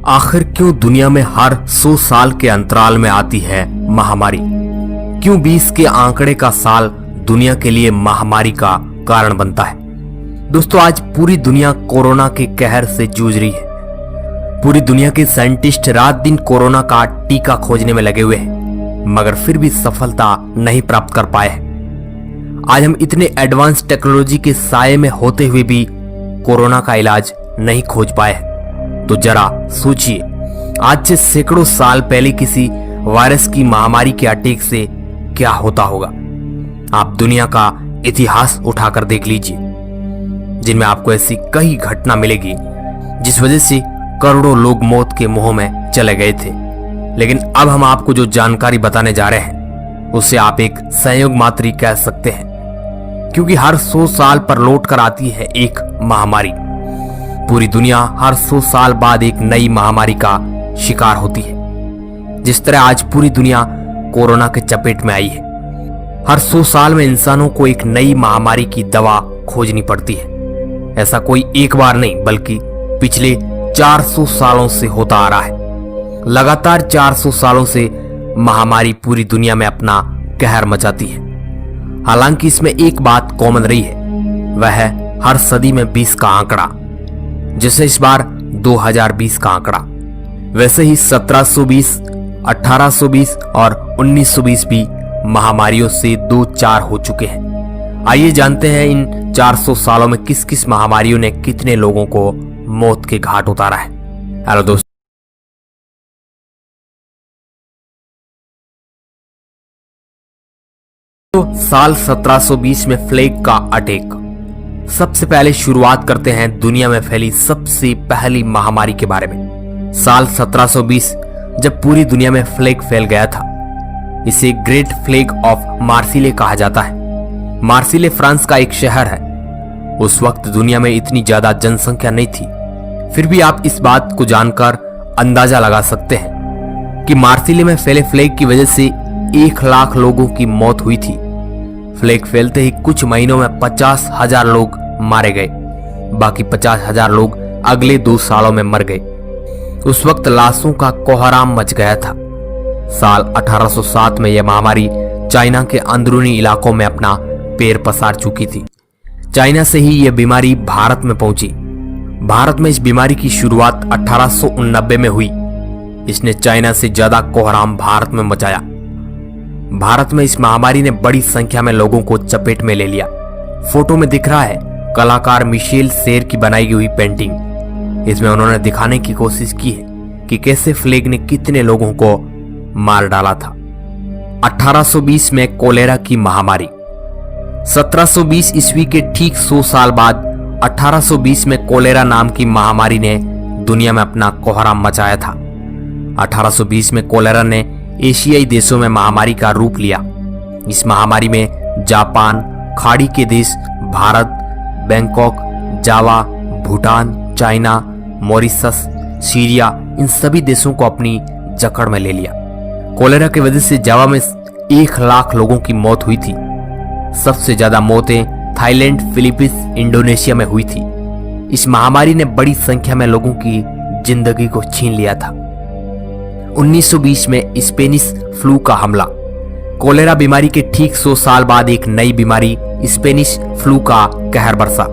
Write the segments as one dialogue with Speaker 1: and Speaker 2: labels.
Speaker 1: आखिर क्यों दुनिया में हर 100 साल के अंतराल में आती है महामारी? क्यों 20 के आंकड़े का साल दुनिया के लिए महामारी का कारण बनता है? दोस्तों, आज पूरी दुनिया कोरोना के कहर से जूझ रही है। पूरी दुनिया के साइंटिस्ट रात दिन कोरोना का टीका खोजने में लगे हुए हैं, मगर फिर भी सफलता नहीं प्राप्त कर पाए हैं। आज हम इतने एडवांस टेक्नोलॉजी के साये में होते हुए भी कोरोना का इलाज नहीं खोज पाए हैं। तो जरा सोचिए, आज से सैकड़ों साल पहले किसी वायरस की महामारी के अटैक से क्या होता होगा। आप दुनिया का इतिहास उठाकर देख लीजिए, जिनमें आपको ऐसी कई घटना मिलेगी जिस वजह से करोड़ों लोग मौत के मुंह में चले गए थे। लेकिन अब हम आपको जो जानकारी बताने जा रहे हैं उसे आप एक संयोग मात्र ही कह सकते हैं, क्योंकि हर 100 साल पर लौट कर आती है एक महामारी। पूरी दुनिया हर 100 साल बाद एक नई महामारी का शिकार होती है। जिस तरह आज पूरी दुनिया कोरोना के चपेट में आई है, हर 100 साल में इंसानों को एक नई महामारी की दवा खोजनी पड़ती है। ऐसा कोई एक बार नहीं, बल्कि पिछले 400 सालों से होता आ रहा है। लगातार 400 सालों से महामारी पूरी दुनिया में अपना कहर मचाती है। हालांकि इसमें एक बात कॉमन रही है, वह है हर सदी में 20 का आंकड़ा। जैसे इस बार 2020 का आंकड़ा, वैसे ही 1720, 1820 और 1920 भी महामारियों से 2-4 हो चुके हैं। आइए जानते हैं इन 400 सालों में किस किस महामारियों ने कितने लोगों को मौत के घाट उतारा है। हेलो दोस्तों, साल 1720 में प्लेग का अटैक। सबसे पहले शुरुआत करते हैं दुनिया में फैली सबसे पहली महामारी के बारे में। साल 1720 जब पूरी दुनिया में प्लेग फैल गया था, इसे ग्रेट प्लेग ऑफ मार्सिले कहा जाता है। मार्सिले फ्रांस का एक शहर है। उस वक्त दुनिया में इतनी ज्यादा जनसंख्या नहीं थी, फिर भी आप इस बात को जानकर अंदाजा लगा सकते हैं कि मार्सिले में फैले प्लेग की वजह से 1 लाख लोगों की मौत हुई थी। प्लेग फैलते ही कुछ महीनों में 50,000 लोग मारे गए, बाकी 50,000 लोग अगले 2 सालों में मर गए। उस वक्त लाशों का कोहराम मच गया था। साल 1807 में यह महामारी चाइना के अंदरूनी इलाकों में अपना पैर पसार चुकी थी। चाइना से ही यह बीमारी भारत में पहुंची। भारत में इस बीमारी की शुरुआत 1889 में हुई। इसने चाइना से ज्यादा कोहराम भारत में मचाया। भारत में इस महामारी ने बड़ी संख्या में लोगों को चपेट में ले लिया। फोटो में दिख रहा है कलाकार मिशेल सेर की बनाई हुई पेंटिंग। इसमें उन्होंने दिखाने की कोशिश की है कि कैसे प्लेग ने कितने लोगों को मार डाला था। 1820 में कोलेरा की महामारी। 1720 ईस्वी के ठीक 100 साल बाद 1820 में कोलेरा नाम की महामारी ने दुनिया में अपना कोहराम मचाया था। 1820 में कोलेरा ने एशियाई देशों में महामारी का रूप लिया। इस महामारी में जापान, खाड़ी के देश, भारत, बैंकॉक, जावा, भूटान, चाइना, मॉरिशस, सीरिया, इन सभी देशों को अपनी जकड़ में ले लिया। कोलेरा की वजह से जावा में 1 लाख लोगों की मौत हुई थी। सबसे ज्यादा मौतें थाईलैंड, फिलीपींस, इंडोनेशिया में हुई थी। इस महामारी ने बड़ी संख्या में लोगों की जिंदगी को छीन लिया था। 1920 में स्पेनिश फ्लू का हमला। कोलेरा बीमारी के ठीक 100 साल बाद एक नई बीमारी स्पेनिश फ्लू का कहर बरसा।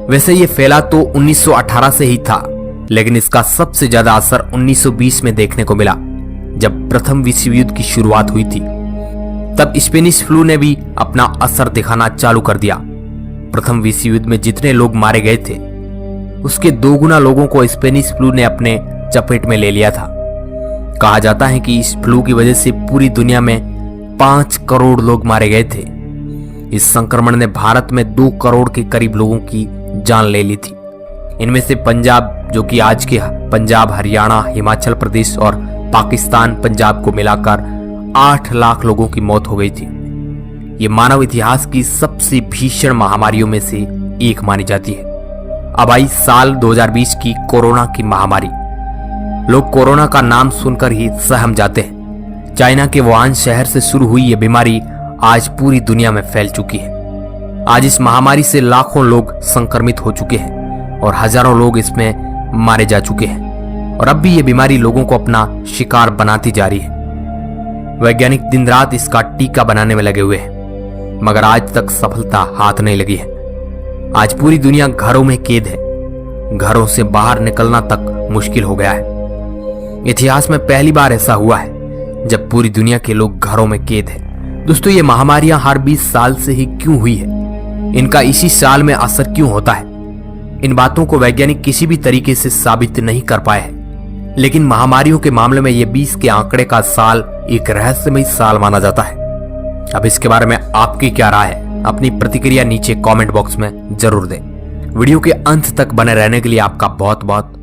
Speaker 1: वैसे ये फैला तो 1918 से ही था, लेकिन इसका सबसे ज्यादा असर 1920 में देखने को मिला, जब प्रथम विश्व युद्ध की शुरुआत हुई थी। तब स्पेनिश फ्लू ने भी अपना असर दिखाना चालू कर दिया। प्रथम विश्व युद्ध में जितने लोग मारे गए थे, उसके 2 गुना लोगों को स्पेनिश फ्लू ने अपने चपेट में ले लिया था। कहा जाता है कि इस फ्लू की वजह से पूरी दुनिया में 5 करोड़ लोग मारे गए थे। इस संक्रमण ने भारत में 2 करोड़ के करीब लोगों की जान ले ली थी। इनमें से पंजाब, जो कि आज के पंजाब, हरियाणा, हिमाचल प्रदेश और पाकिस्तान, पंजाब को मिलाकर 8 लाख लोगों की मौत हो गई थी। ये मानव इतिहास की सबसे भीषण महामारियों में से एक मानी जाती है। अब आई साल 2020 की कोरोना की महामारी। लोग कोरोना का नाम सुनकर ही सहम जाते हैं। चाइना के वुहान शहर से शुरू हुई यह बीमारी आज पूरी दुनिया में फैल चुकी है। आज इस महामारी से लाखों लोग संक्रमित हो चुके हैं और हजारों लोग इसमें मारे जा चुके हैं। और अब भी ये बीमारी लोगों को अपना शिकार बनाती जा रही है। वैज्ञानिक दिन रात इसका टीका बनाने में लगे हुए हैं, मगर आज तक सफलता हाथ नहीं लगी है। आज पूरी दुनिया घरों में कैद है, घरों से बाहर निकलना तक मुश्किल हो गया है। इतिहास में पहली बार ऐसा हुआ है जब पूरी दुनिया के लोग घरों में कैद है। दोस्तों, ये महामारियां हर 20 साल से ही क्यों हुई है? इनका इसी साल में असर क्यों होता है? इन बातों को वैज्ञानिक किसी भी तरीके से साबित नहीं कर पाए हैं, लेकिन महामारियों के मामले में ये 20 के आंकड़े का साल एक रहस्यमय साल माना जाता है। अब इसके बारे में आपकी क्या राय है? अपनी प्रतिक्रिया नीचे कमेंट बॉक्स में जरूर दें। वीडियो के अंत तक बने रहने के लिए आपका बहुत बहुत